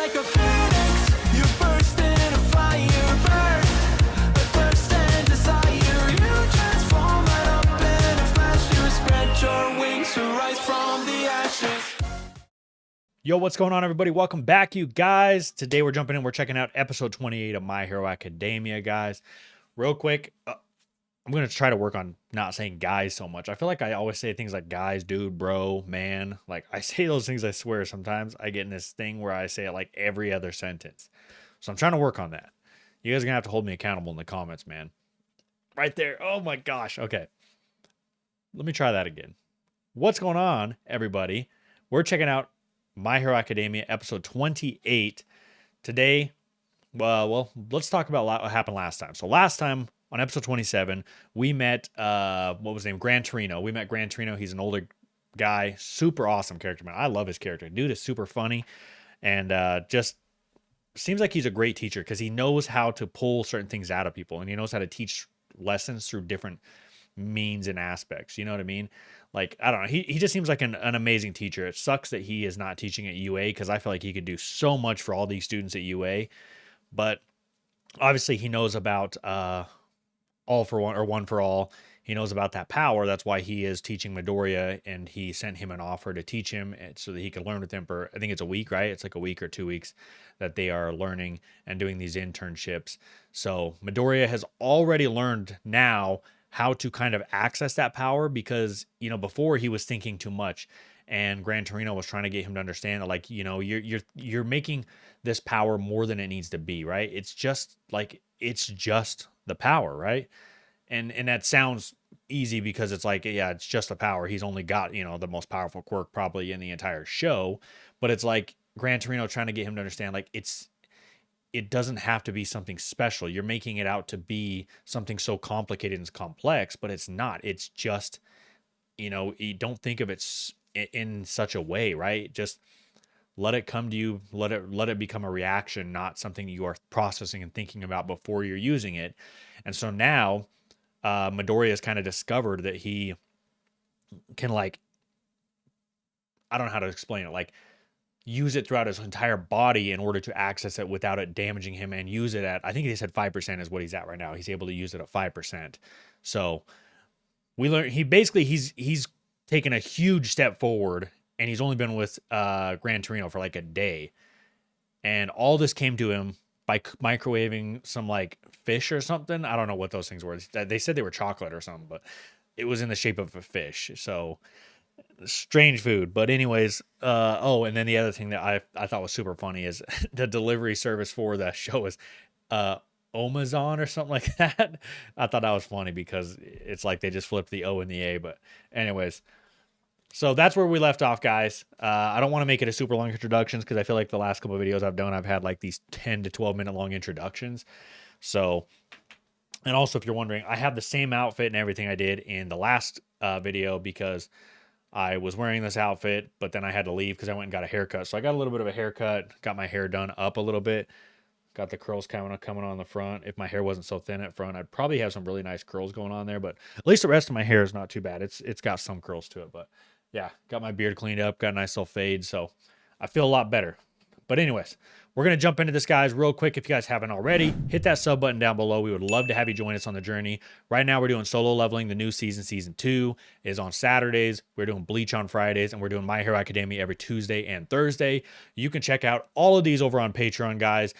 like a phoenix, you burst into fire, burn, the thirst and desire. You transform right up in a flash, you spread your wings to rise from the ashes. Yo, what's going on, everybody? Welcome back, you guys. Today we're jumping in. We're checking out episode 28 of My Hero Academia, guys. Real quick, I'm going to try to work on not saying guys so much. I feel like I always say things like guys, dude, bro, man. Like, I say those things, I swear. Sometimes I get in this thing where I say it like every other sentence. So I'm trying to work on that. You guys are going to have to hold me accountable in the comments, man. Right there. Oh, my gosh. Okay. Let me try that again. What's going on, everybody? We're checking out My Hero Academia, episode 28. Today, well, let's talk about what happened last time. So last time on episode 27, we met, what was his name? Gran Torino. We met Gran Torino. He's an older guy. Super awesome character, man. I love his character. Dude is super funny and just seems like he's a great teacher because he knows how to pull certain things out of people and he knows how to teach lessons through different means and aspects. You know what I mean? Like, I don't know. He just seems like an amazing teacher. It sucks that he is not teaching at UA because I feel like he could do so much for all these students at UA. But obviously he knows about all for one or one for all. He knows about that power. That's why he is teaching Midoriya, and he sent him an offer to teach him so that he could learn with him for, I think it's a week, right? It's like a week or 2 weeks that they are learning and doing these internships. So Midoriya has already learned now how to kind of access that power because, you know, before he was thinking too much and Gran Torino was trying to get him to understand that, like, you know, you're making this power more than it needs to be, right? It's just the power, right? And that sounds easy because it's like, yeah, it's just the power. He's only got, you know, the most powerful quirk probably in the entire show, but it's like Gran Torino trying to get him to understand, like, it doesn't have to be something special. You're making it out to be something so complicated and complex, but it's not. It's just, you know, you don't think of it in such a way, right? Just let it come to you. Let it become a reaction, not something you are processing and thinking about before you're using it. And so now Midoriya has kind of discovered that he can, like, I don't know how to explain it, like, use it throughout his entire body in order to access it without it damaging him, and use it at, I think he said 5% is what he's at right now. He's able to use it at 5%. So we learned he's taken a huge step forward, and he's only been with Gran Torino for like a day. And all this came to him by microwaving some like fish or something. I don't know what those things were. They said they were chocolate or something, but it was in the shape of a fish. So strange food. But anyways, and then the other thing that I thought was super funny is the delivery service for the show is Amazon or something like that. I thought that was funny because it's like they just flipped the O and the A. But anyways, so that's where we left off, guys. I don't want to make it a super long introductions because I feel like the last couple of videos I've done, I've had like these 10 to 12 minute long introductions. So, and also if you're wondering, I have the same outfit and everything I did in the last video because I was wearing this outfit, but then I had to leave because I went and got a haircut. So I got a little bit of a haircut, got my hair done up a little bit, got the curls coming on the front. If my hair wasn't so thin at front, I'd probably have some really nice curls going on there, but at least the rest of my hair is not too bad. It's got some curls to it, but yeah, got my beard cleaned up, got a nice little fade, so I feel a lot better. But anyways, we're going to jump into this, guys, real quick. If you guys haven't already, hit that sub button down below. We would love to have you join us on the journey. Right now, we're doing solo leveling. The new season 2, is on Saturdays. We're doing Bleach on Fridays, and we're doing My Hero Academia every Tuesday and Thursday. You can check out all of these over on Patreon, guys.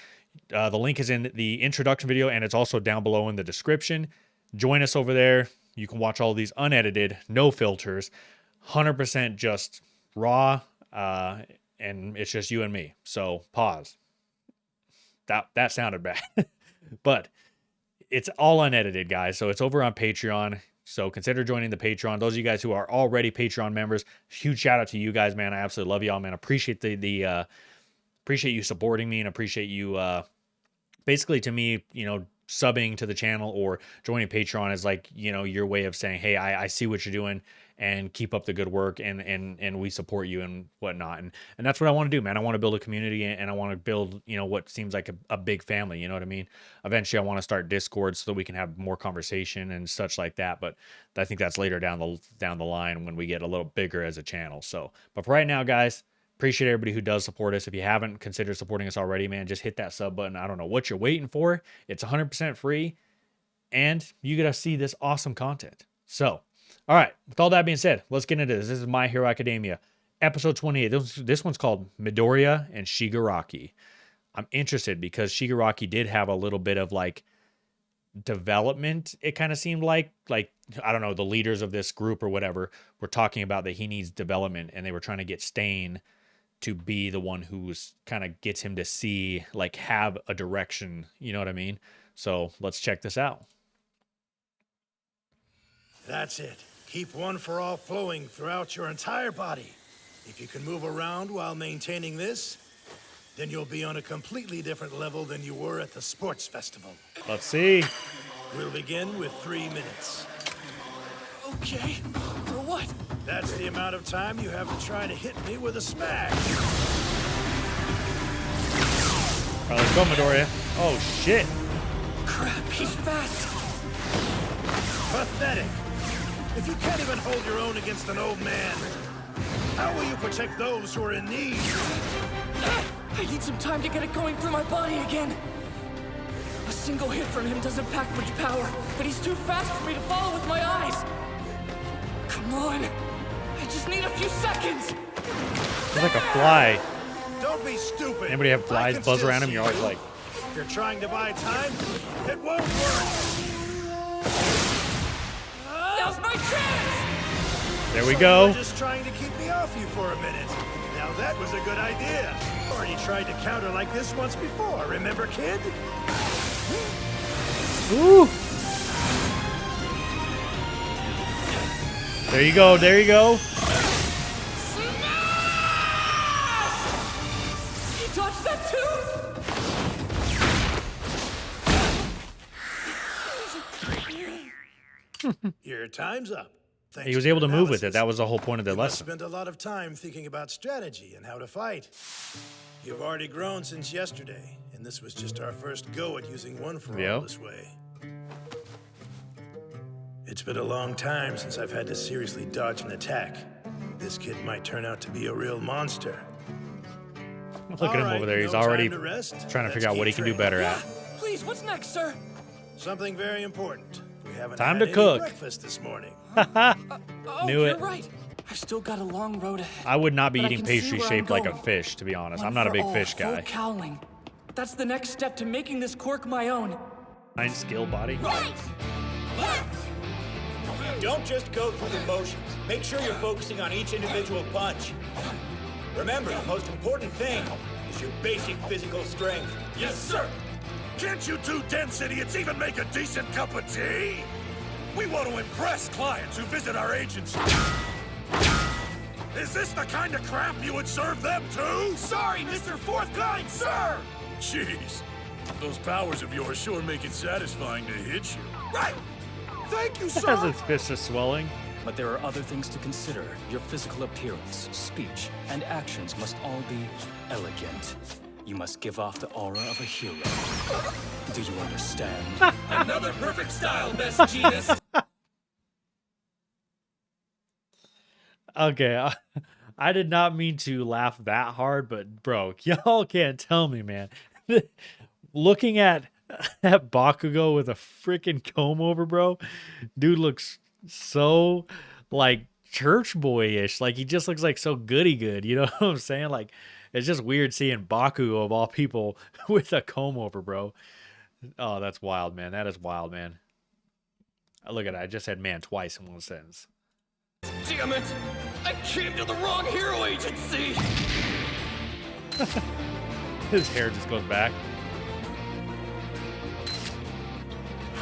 The link is in the introduction video, and it's also down below in the description. Join us over there. You can watch all of these unedited, no filters, 100% just raw, and it's just you and me. So pause. That sounded bad. But it's all unedited, guys. So it's over on Patreon. So consider joining the Patreon. Those of you guys who are already Patreon members, huge shout out to you guys, man. I absolutely love y'all, man. Appreciate appreciate you supporting me, and appreciate you basically, to me, you know, subbing to the channel or joining Patreon is like, you know, your way of saying, hey, I see what you're doing and keep up the good work, and we support you and whatnot. And that's what I want to do, man. I want to build a community, and I want to build, you know, what seems like a big family. You know what I mean? Eventually I want to start Discord so that we can have more conversation and such like that. But I think that's later down the line when we get a little bigger as a channel. So, but for right now, guys, Appreciate everybody who does support us. If you haven't considered supporting us already, man, just hit that sub button. I don't know what you're waiting for. It's 100% free, and you get to see this awesome content. So, all right, with all that being said, let's get into this. This is My Hero Academia, episode 28. This one's called Midoriya and Shigaraki. I'm interested because Shigaraki did have a little bit of like development. It kind of seemed like I don't know, the leaders of this group or whatever were talking about that he needs development, and they were trying to get Stain to be the one who's kind of gets him to see, like, have a direction. You know what I mean? So let's check this out. That's it. Keep one for all flowing throughout your entire body. If you can move around while maintaining this, then you'll be on a completely different level than you were at the sports festival. Let's see. We'll begin with 3 minutes. Okay, for what? That's the amount of time you have to try to hit me with a smash. All right, let's go, Midoriya. Oh, shit. Crap, he's fast. Pathetic. If you can't even hold your own against an old man, how will you protect those who are in need? I need some time to get it going through my body again. A single hit from him doesn't pack much power, but he's too fast for me to follow with my eyes. Come on. I just need a few seconds. He's like a fly. Don't be stupid. Anybody have I flies can buzz still around him? see You're always you. like, If you're trying to buy time, it won't work. Now's my chance! there we So go. You were just trying to keep me off you for a minute. Now that was a good idea. Already tried to counter like this once before, remember, kid? Ooh. There you go. There you go. You dodged that too? Your time's up. Thanks He was to able to your move with it. analysis, That was the whole point of the you must lesson. spend a lot of time thinking about strategy and how to fight. You've already grown since yesterday, and this was just our first go at using one for all Yep. this way. It's been a long time since I've had to seriously dodge an attack. This kid might turn out to be a real monster. Look at him All right, over there. He's no already time to rest. trying to Let's figure out what he keep can do training. better at. Please, what's next, sir? Something very important. We haven't Time had to any cook. breakfast this morning. Oh, Knew you're it. right. I've still got a long road ahead. I would not be But I eating can see pastry where I'm shaped like a going. fish, to be honest. I'm One not a for big all, fish full guy. cowling. That's the next step to making this quirk my own. Nine skill body. Don't just go through the motions. Make sure you're focusing on each individual punch. Remember, the most important thing is your basic physical strength. Yes, sir. Can't you two dense idiots even make a decent cup of tea? We want to impress clients who visit our agency. Is this the kind of crap you would serve them too? Sorry, Mr. Fourth Kind, sir! Jeez, those powers of yours sure make it satisfying to hit you. Right! Thank you, Has sir! his fist is swelling. But there are other things to consider. Your physical appearance, speech, and actions must all be elegant. You must give off the aura of a hero. Do you understand? Another perfect style, best genius. Okay, I did not mean to laugh that hard, but bro, y'all can't tell me, man. Looking at Bakugo with a freaking comb over, bro, dude looks so like church boyish. Like he just looks like so goody good. You know what I'm saying? Like it's just weird seeing Bakugo of all people with a comb over, bro. Oh, that's wild, man. That is wild, man. Look at that. I just said man twice in one sentence. Damn it! I came to the wrong hero agency! His hair just goes back.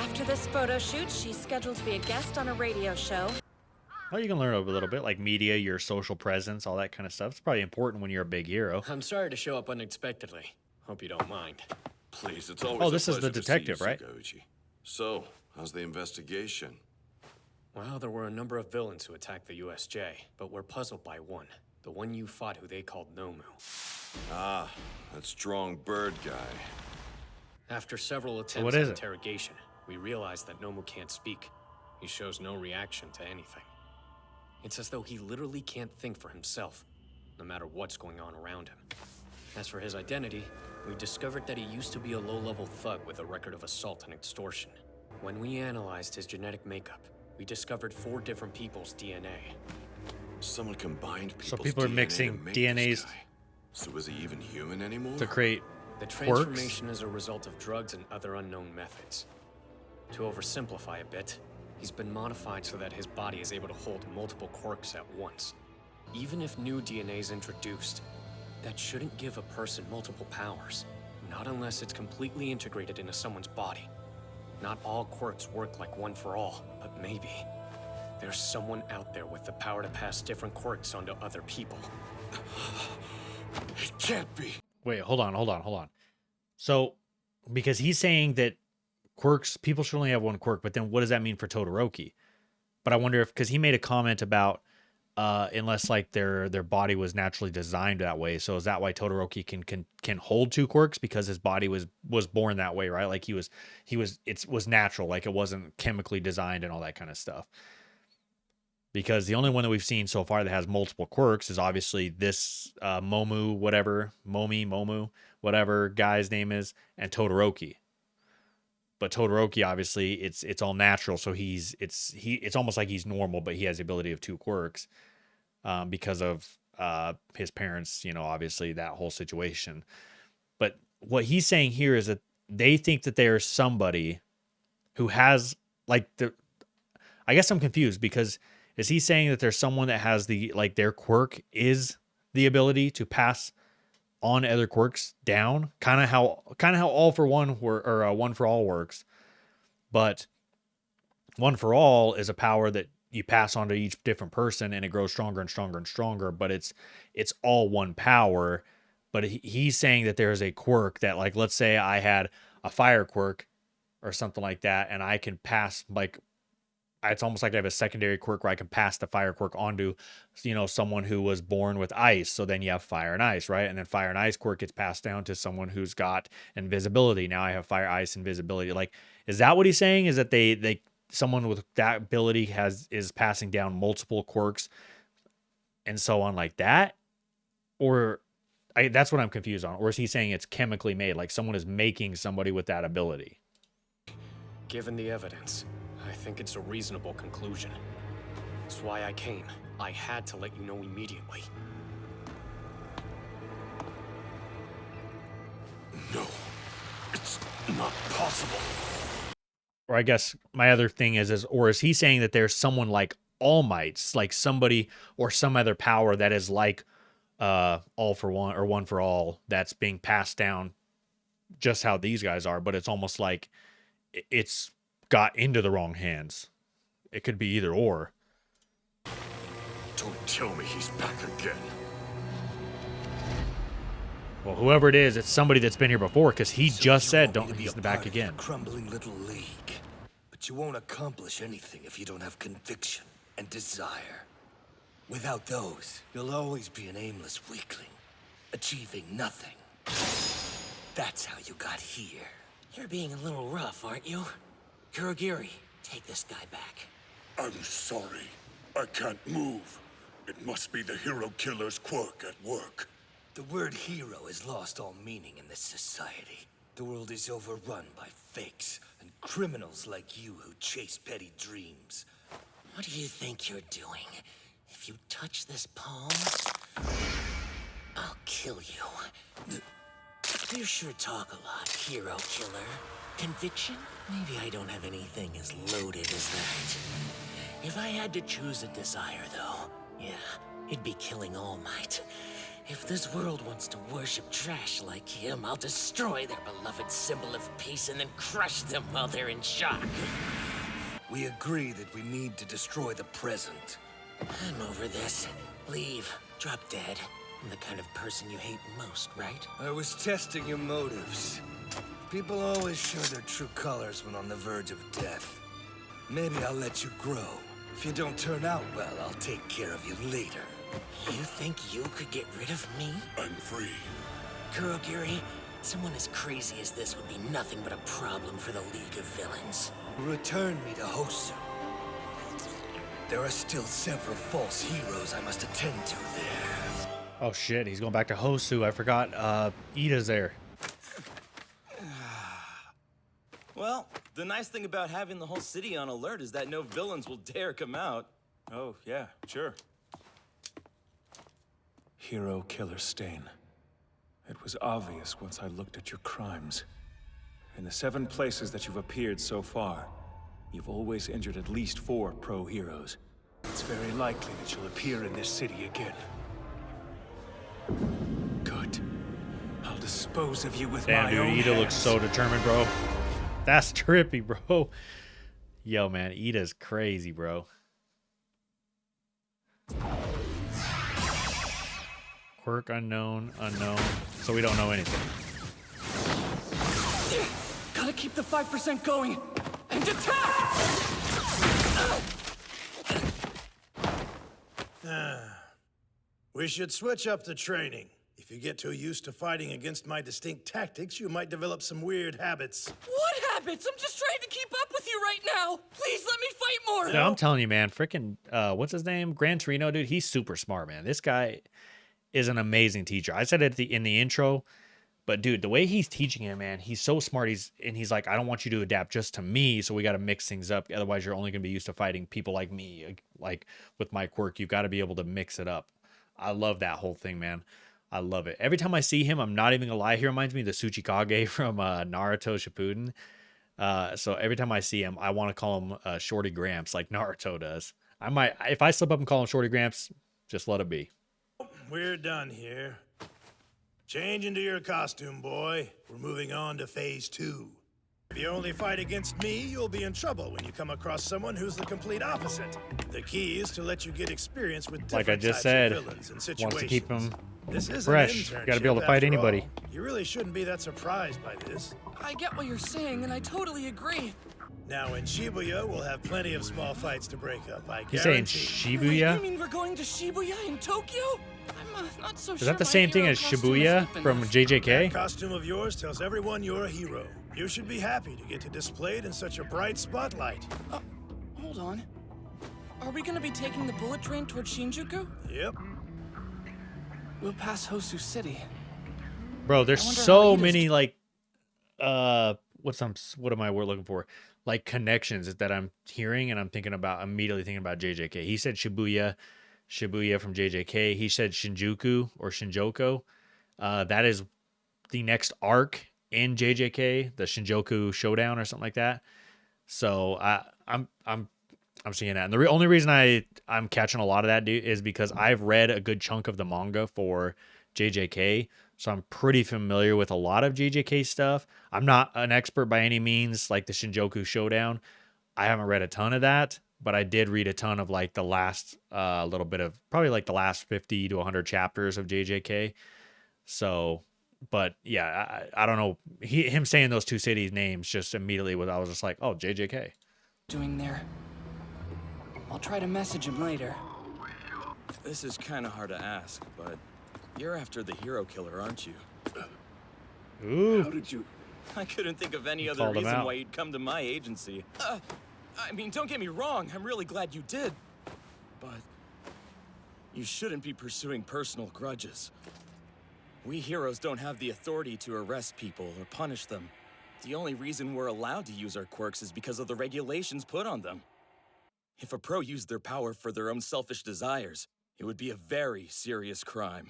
After this photo shoot, she's scheduled to be a guest on a radio show. Oh, you can learn a little bit, like media, your social presence, all that kind of stuff. It's probably important when you're a big hero. I'm sorry to show up unexpectedly. Hope you don't mind. Please, it's always Oh, a this is the pleasure to see detective, you, right? Sakauchi. So, how's the investigation? Well, there were a number of villains who attacked the USJ, but we're puzzled by one. The one you fought who they called Nomu. Ah, that strong bird guy. After several what attempts is at it? interrogation, we realized that Nomu can't speak. He shows no reaction to anything. It's as though he literally can't think for himself. no matter what's going on around him. As for his identity, we discovered that he used to be a low-level thug with a record of assault and extortion. When we analyzed his genetic makeup, we discovered 4 different people's DNA. Someone combined people's So people are DNA to mixing make DNAs this guy. So is he even human anymore? to create The quirks. transformation is a result of drugs and other unknown methods. To oversimplify a bit, he's been modified so that his body is able to hold multiple quirks at once. Even if new DNA is introduced, that shouldn't give a person multiple powers, not unless it's completely integrated into someone's body. Not all quirks work like one for all, but maybe there's someone out there with the power to pass different quirks onto other people. It can't be. Wait, hold on. So, because he's saying that quirks, people should only have one quirk, but then what does that mean for Todoroki? But I wonder if, because he made a comment about unless like their body was naturally designed that way. So is that why Todoroki can hold 2 quirks, because his body was born that way, right? Like it was natural, like it wasn't chemically designed and all that kind of stuff. Because the only one that we've seen so far that has multiple quirks is obviously this Momu, whatever guy's name is, and Todoroki. But Todoroki, obviously, it's all natural, so it's almost like he's normal, but he has the ability of 2 quirks because of his parents, obviously that whole situation. But what he's saying here is that they think that there's somebody who has I guess I'm confused, because is he saying that there's someone that has their quirk is the ability to pass on other quirks down, kind of how all for one or one for all works, but one for all is a power that you pass on to each different person and it grows stronger and stronger and stronger, but it's all one power. But he's saying that there's a quirk that, like, let's say I had a fire quirk or something like that, and I can pass, like, it's almost like I have a secondary quirk where I can pass the fire quirk onto, someone who was born with ice. So then you have fire and ice, right? And then fire and ice quirk gets passed down to someone who's got invisibility. Now I have fire, ice, invisibility. Like, is that what he's saying? Is that someone with that ability is passing down multiple quirks and so on like that? Or that's what I'm confused on. Or is he saying it's chemically made, like someone is making somebody with that ability? Given the evidence, I think it's a reasonable conclusion. That's why I came. I had to let you know immediately. No, it's not possible. Or I guess my other thing or is he saying that there's someone like All Might's, like somebody or some other power that is like all for one or one for all, that's being passed down just how these guys are, but it's almost like it's got into the wrong hands. It could be either or. Don't tell me he's back again. Well, whoever it is, it's somebody that's been here before, because he So just you said, want me "Don't." to be He's a back part of again. your crumbling little league, but you won't accomplish anything if you don't have conviction and desire. Without those, you'll always be an aimless weakling, achieving nothing. That's how you got here. You're being a little rough, aren't you? Kurogiri, take this guy back. I'm sorry. I can't move. It must be the hero killer's quirk at work. The word hero has lost all meaning in this society. The world is overrun by fakes and criminals like you who chase petty dreams. What do you think you're doing? If you touch this palm, I'll kill you. You sure talk a lot, hero killer. Conviction? Maybe I don't have anything as loaded as that. If I had to choose a desire, though, yeah, it'd be killing All Might. If this world wants to worship trash like him, I'll destroy their beloved symbol of peace and then crush them while they're in shock. We agree that we need to destroy the present. I'm over this. Leave. Drop dead. I'm the kind of person you hate most, right? I was testing your motives. People always show their true colors when on the verge of death. Maybe I'll let you grow. If you don't turn out well, I'll take care of you later. You think you could get rid of me? I'm free. Kurogiri, someone as crazy as this would be nothing but a problem for the League of Villains. Return me to Hosu. There are still several false heroes I must attend to there. Oh shit, he's going back to Hosu. I forgot Ida's there. Well, the nice thing about having the whole city on alert is that no villains will dare come out. Oh, yeah, sure. Hero killer stain. It was obvious once I looked at your crimes. In the 7 places that you've appeared so far, you've always injured at least 4 pro-heroes. It's very likely that you'll appear in this city again. Good. I'll dispose of you with Damn, my dude, own Ida looks hands. so determined, bro. That's trippy, bro. Yo, man, Ida's crazy, bro. Quirk unknown. So we don't know anything. Gotta keep the 5% going and attack! We should switch up the training. If you get too used to fighting against my distinct tactics, you might develop some weird habits. What habits? I'm just trying to keep up with you right now. Please let me fight more. No, I'm telling you, man, freaking what's his name? Gran Torino, dude. He's super smart, man. This guy is an amazing teacher. I said it in the intro, but dude, the way he's teaching him, man, he's so smart. He's like, I don't want you to adapt just to me, so we got to mix things up. Otherwise, you're only gonna be used to fighting people like me. Like with my quirk, you've got to be able to mix it up. I love that whole thing, man. I love it. Every time I see him, I'm not even gonna lie. He reminds me of the Tsuchikage from Naruto Shippuden. So every time I see him, I want to call him Shorty Gramps, like Naruto does. I might, if I slip up and call him Shorty Gramps, just let it be. We're done here. Change into your costume, boy. We're moving on to phase 2. If you only fight against me, you'll be in trouble when you come across someone who's the complete opposite. The key is to let you get experience with different Like I just types said, of villains and situations. wants to keep him This is fresh. An Got to be able to fight internship, anybody. after all. You really shouldn't be that surprised by this. I get what you're saying, and I totally agree. Now in Shibuya, we'll have plenty of small fights to break up. I He's saying guarantee. Wait, you Shibuya. mean we're going to Shibuya in Tokyo? I'm not so sure. Is that the my same thing hero as costume is Shibuya hip from enough. JJK? That costume of yours tells everyone you're a hero. You should be happy to get to display it in such a bright spotlight. Hold on. Are we gonna be taking the bullet train toward Shinjuku? Yep. We'll pass Hosu City. Bro, there's I wonder how so Ida's many like what am I looking for? Like connections that I'm hearing and I'm immediately thinking about JJK. He said Shibuya from JJK. He said Shinjuku or Shinjuku. That is the next arc in JJK, the Shinjuku Showdown or something like that. So I'm seeing that, and the only reason I'm catching a lot of that, dude, is because I've read a good chunk of the manga for JJK, so I'm pretty familiar with a lot of JJK stuff. I'm not an expert by any means, like the Shinjuku Showdown. I haven't read a ton of that, but I did read a ton of like the last little bit of probably like the last 50 to 100 chapters of JJK. So, but yeah, I don't know. Him saying those two cities' names just immediately I was just like, oh, JJK. Doing there. I'll try to message him later. This is kind of hard to ask, but you're after the hero killer, aren't you? Ooh. How did you... I couldn't think of any other called him reason out. why you'd come to my agency. I mean, don't get me wrong, I'm really glad you did. But you shouldn't be pursuing personal grudges. We heroes don't have the authority to arrest people or punish them. The only reason we're allowed to use our quirks is because of the regulations put on them. If a pro used their power for their own selfish desires, it would be a very serious crime.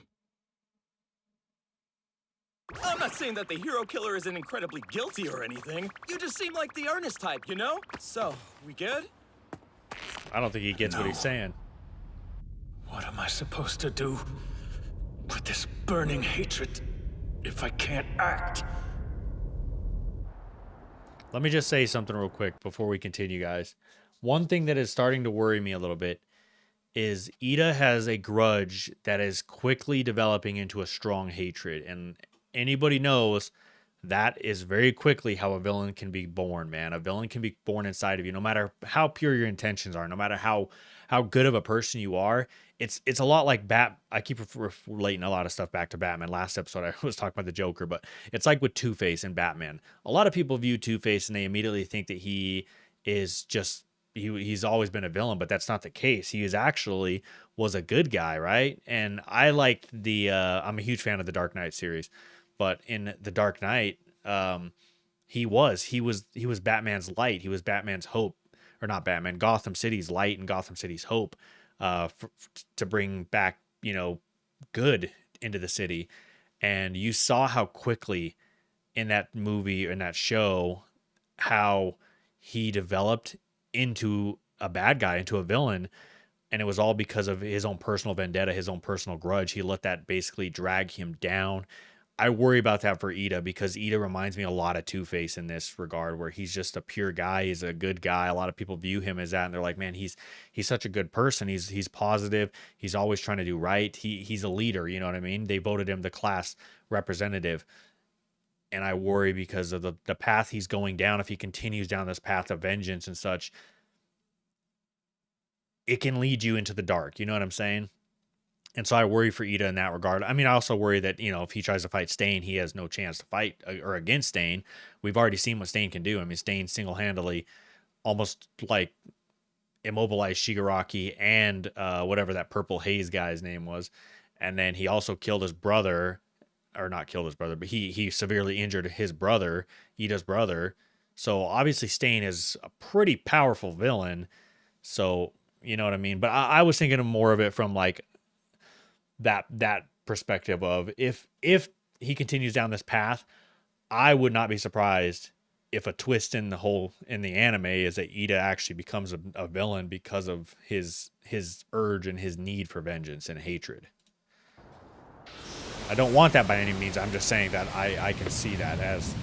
I'm not saying that the hero killer isn't incredibly guilty or anything. You just seem like the earnest type, you know? So, we good? I don't think he gets what he's saying. What am I supposed to do with this burning hatred if I can't act? Let me just say something real quick before we continue, guys. One thing that is starting to worry me a little bit is Ida has a grudge that is quickly developing into a strong hatred. And anybody knows that is very quickly how a villain can be born, man. A villain can be born inside of you, no matter how pure your intentions are, no matter how good of a person you are. It's a lot like I keep relating a lot of stuff back to Batman. Last episode, I was talking about the Joker, but it's like with Two-Face and Batman. A lot of people view Two-Face and they immediately think that he is just... He's always been a villain, but that's not the case. He is actually was a good guy, right? And I liked the I'm a huge fan of the Dark Knight series, but in the Dark Knight, he was Batman's light. He was Batman's hope, or not Batman, Gotham City's light and Gotham City's hope, to bring back, you know, good into the city. And you saw how quickly in that movie, in that show, how he developed into a bad guy, into a villain. And it was all because of his own personal vendetta, his own personal grudge. He let that basically drag him down. I worry about that for Ida, because Ida reminds me a lot of Two-Face in this regard, where he's just a pure guy. He's a good guy. A lot of people view him as that, and they're like, man, he's such a good person. He's positive. He's always trying to do right. He's a leader. You know what I mean? They voted him the class representative. And I worry because of the path he's going down. If he continues down this path of vengeance and such, it can lead you into the dark. You know what I'm saying? And so I worry for Ida in that regard. I mean, I also worry that, you know, if he tries to fight Stain, he has no chance to fight or against Stain. We've already seen what Stain can do. I mean, Stain single-handedly almost like immobilized Shigaraki and whatever that purple haze guy's name was. And then he also killed his brother, or not killed his brother, but he severely injured his brother, Ida's brother. So obviously Stain is a pretty powerful villain. So, you know what I mean? But I was thinking of more of it from like that perspective of if he continues down this path, I would not be surprised if a twist in the anime is that Ida actually becomes a villain because of his urge and his need for vengeance and hatred. I don't want that by any means. I'm just saying that I can see that as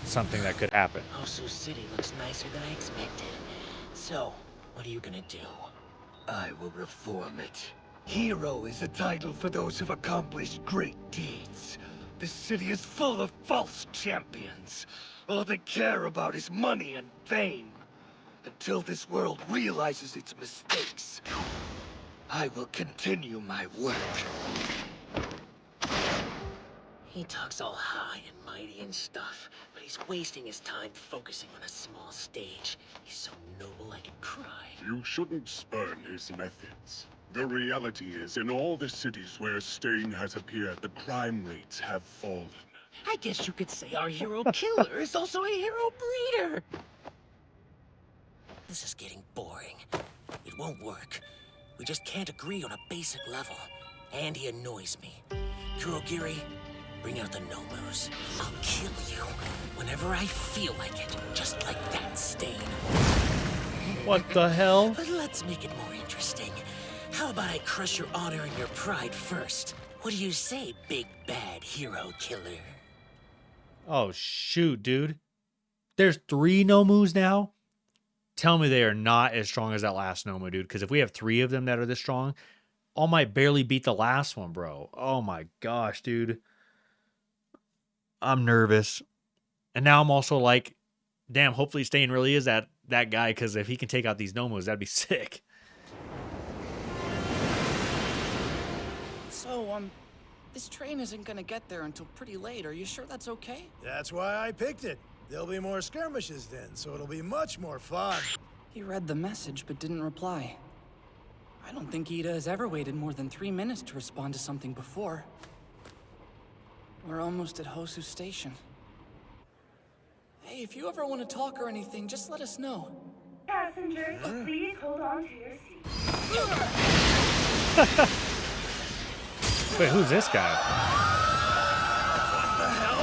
something that could happen. Hosu City looks nicer than I expected. So, what are you gonna do? I will reform it. Hero is a title for those who've accomplished great deeds. This city is full of false champions. All they care about is money and fame. Until this world realizes its mistakes, I will continue my work. He talks all high and mighty and stuff, but he's wasting his time focusing on a small stage. He's so noble I could cry. You shouldn't spurn his methods. The reality is, in all the cities where Stain has appeared, the crime rates have fallen. I guess you could say our hero killer is also a hero breeder. This is getting boring. It won't work. We just can't agree on a basic level. And he annoys me. Kurogiri, bring out the Nomus. I'll kill you whenever I feel like it. Just like that, Stain. What the hell? But let's make it more interesting. How about I crush your honor and your pride first? What do you say, big bad hero killer? Oh, shoot, dude. There's 3 Nomus now? Tell me they are not as strong as that last Nomu, dude. Because if we have 3 of them that are this strong, All Might barely beat the last one, bro. Oh my gosh, dude. I'm nervous. And now I'm also like, damn, hopefully Stain really is that guy, because if he can take out these Nomus, that'd be sick. So, this train isn't gonna get there until pretty late. Are you sure that's okay? That's why I picked it. There'll be more skirmishes then, so it'll be much more fun. He read the message but didn't reply. I don't think Ida has ever waited more than 3 minutes to respond to something before. We're almost at Hosu Station. Hey, if you ever want to talk or anything, just let us know. Passengers, please hold on to your seats. Wait, who's this guy? What the hell?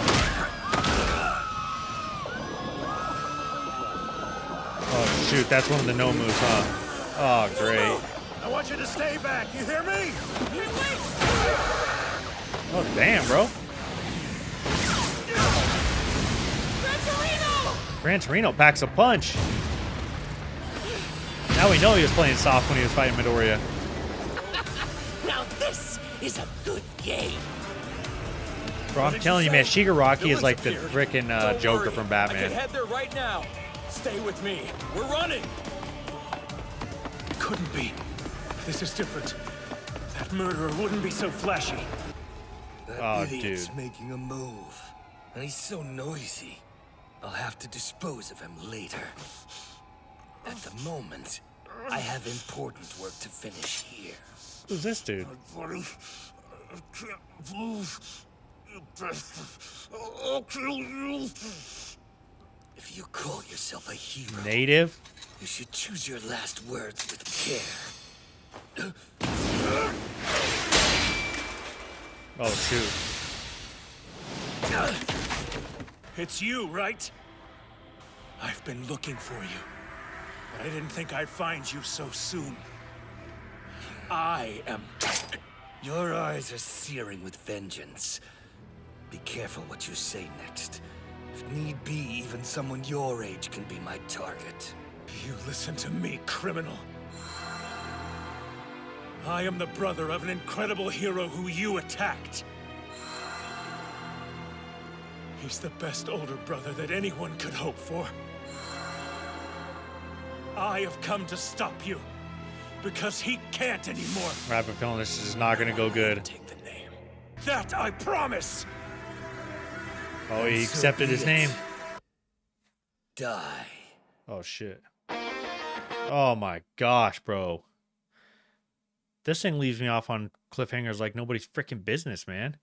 Oh, shoot, that's one of the Nomus, huh? Oh, great. I want you to stay back, you hear me? Oh, damn, bro. Gran Torino packs a punch. Now we know he was playing soft when he was fighting Midoriya. Now this is a good game. Bro, I'm telling you, man, Shigaraki is like the frickin' Joker from I Batman. can head there right now. Stay with me. We're running. Couldn't be. This is different. That murderer wouldn't be so flashy. Oh, Idiot's dude. making a move. And he's so noisy. I'll have to dispose of him later. At the moment, I have important work to finish here. Who's this dude? Buddy, I can't move. You bastard. I'll kill you. If you call yourself a hero, Native? you should choose your last words with care. Oh, shoot. It's you, right? I've been looking for you, but I didn't think I'd find you so soon. I am... Your eyes are searing with vengeance. Be careful what you say next. If need be, even someone your age can be my target. You listen to me, criminal. I am the brother of an incredible hero who you attacked. He's the best older brother that anyone could hope for. I have come to stop you, because he can't anymore. I have a feeling this is not going to go good. Take the name. That I promise! Oh, he accepted his name. Die. Oh, shit. Oh, my gosh, bro. This thing leaves me off on cliffhangers like nobody's freaking business, man.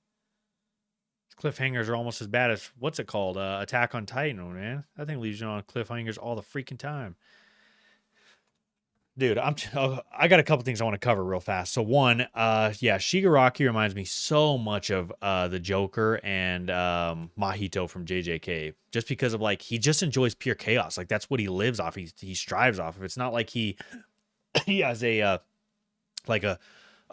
Cliffhangers are almost as bad as, what's it called? Attack on Titan, man. That thing leaves you on cliffhangers all the freaking time. Dude, I got a couple things I want to cover real fast. So one, yeah, Shigaraki reminds me so much of the Joker and Mahito from JJK, just because of like he just enjoys pure chaos. Like that's what he lives off. He strives off of. It's not like he has a like a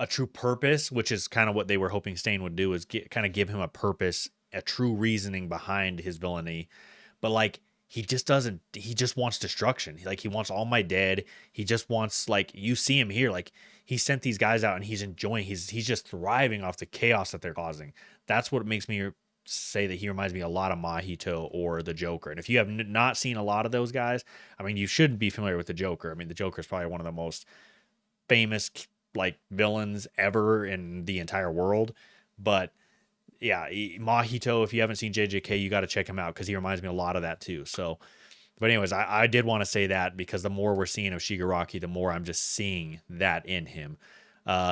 true purpose, which is kind of what they were hoping Stain would do, is kind of give him a purpose, a true reasoning behind his villainy. But like he just doesn't, he just wants destruction. Like he wants all my dead. He just wants, like, you see him here, like he sent these guys out and he's enjoying, he's just thriving off the chaos that they're causing. That's what makes me say that he reminds me a lot of Mahito or the Joker. And if you have not seen a lot of those guys, I mean, you shouldn't be familiar with the Joker. I mean, the Joker is probably one of the most famous like villains ever in the entire world. But yeah, Mahito, if you haven't seen JJK, you got to check him out because he reminds me a lot of that too. So, but anyways, I did want to say that because the more we're seeing of Shigaraki, the more I'm just seeing that in him.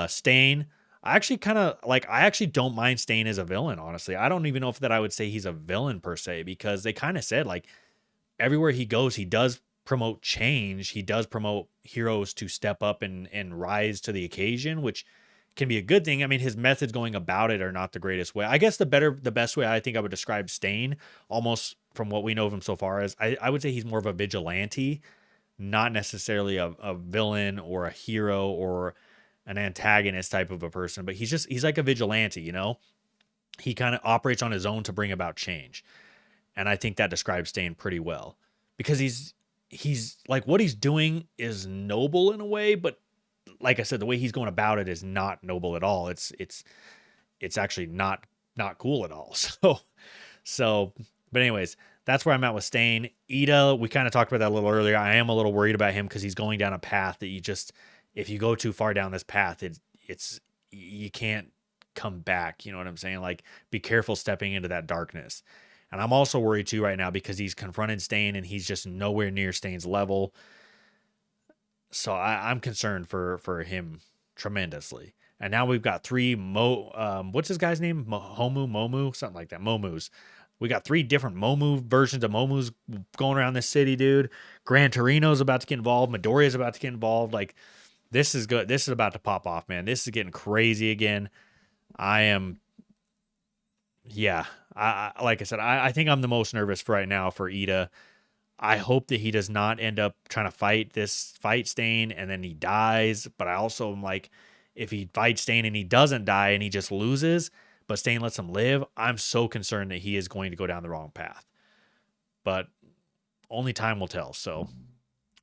Stain, I actually don't mind Stain as a villain, honestly. I don't even know if that I would say he's a villain per se, because they kind of said like everywhere he goes, he does promote change. He does promote heroes to step up and rise to the occasion, which can be a good thing. I mean, his methods going about it are not the greatest way. I guess the best way I think I would describe Stain, almost from what we know of him so far, is I would say he's more of a vigilante, not necessarily a villain or a hero or an antagonist type of a person, but he's like a vigilante, you know? He kind of operates on his own to bring about change. And I think that describes Stain pretty well, because he's like, what he's doing is noble in a way, but like I said, the way he's going about it is not noble at all. It's actually not cool at all. So, but anyways, that's where I'm at with Stain. Ida, we kind of talked about that a little earlier. I am a little worried about him because he's going down a path that if you go too far down this path, you can't come back. You know what I'm saying? Like, be careful stepping into that darkness. And I'm also worried too right now because he's confronted Stain and he's just nowhere near Stain's level. So I'm concerned for him tremendously. And now we've got three what's this guy's name? Momu, something like that. Momus. We got 3 different Momu versions of Momus going around this city, dude. Gran Torino's about to get involved. Midoriya's about to get involved. Like, this is good. This is about to pop off, man. This is getting crazy again. Yeah. Like I said, I think I'm the most nervous for right now for Ida. I hope that he does not end up trying to fight Stain and then he dies. But I also am like, if he fights Stain and he doesn't die and he just loses, but Stain lets him live, I'm so concerned that he is going to go down the wrong path. But only time will tell. So,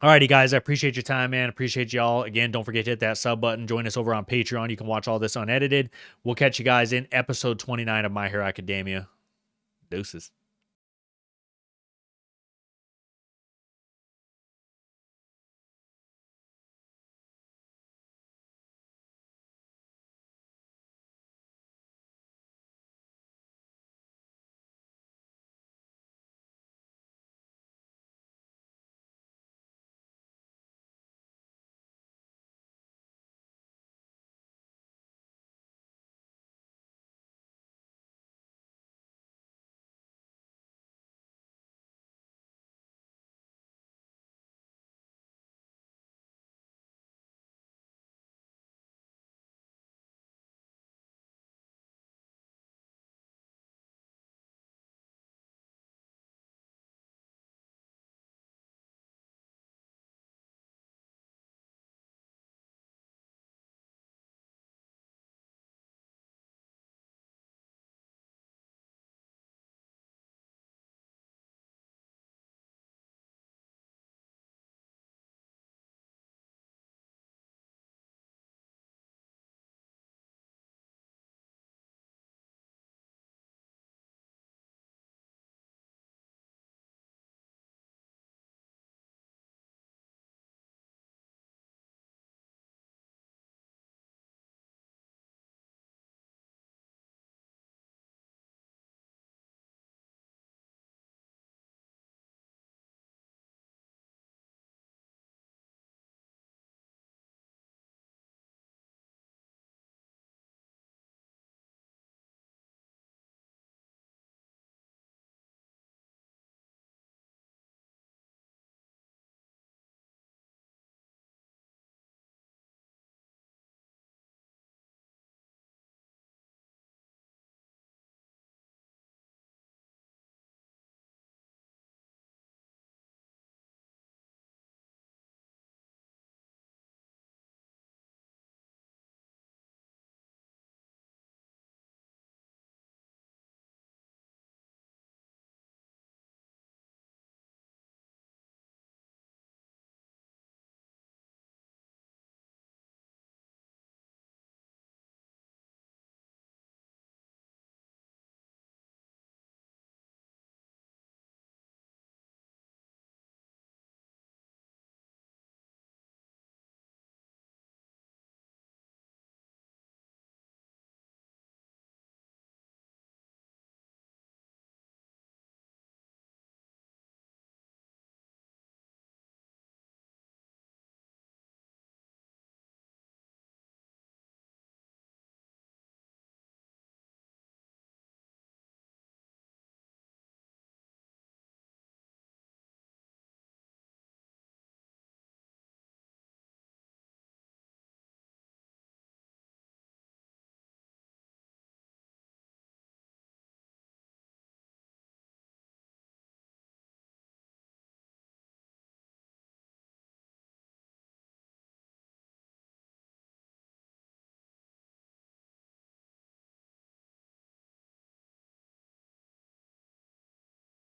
alrighty, guys, I appreciate your time, man. Appreciate y'all. Again, don't forget to hit that sub button. Join us over on Patreon. You can watch all this unedited. We'll catch you guys in episode 29 of My Hero Academia. Deuces.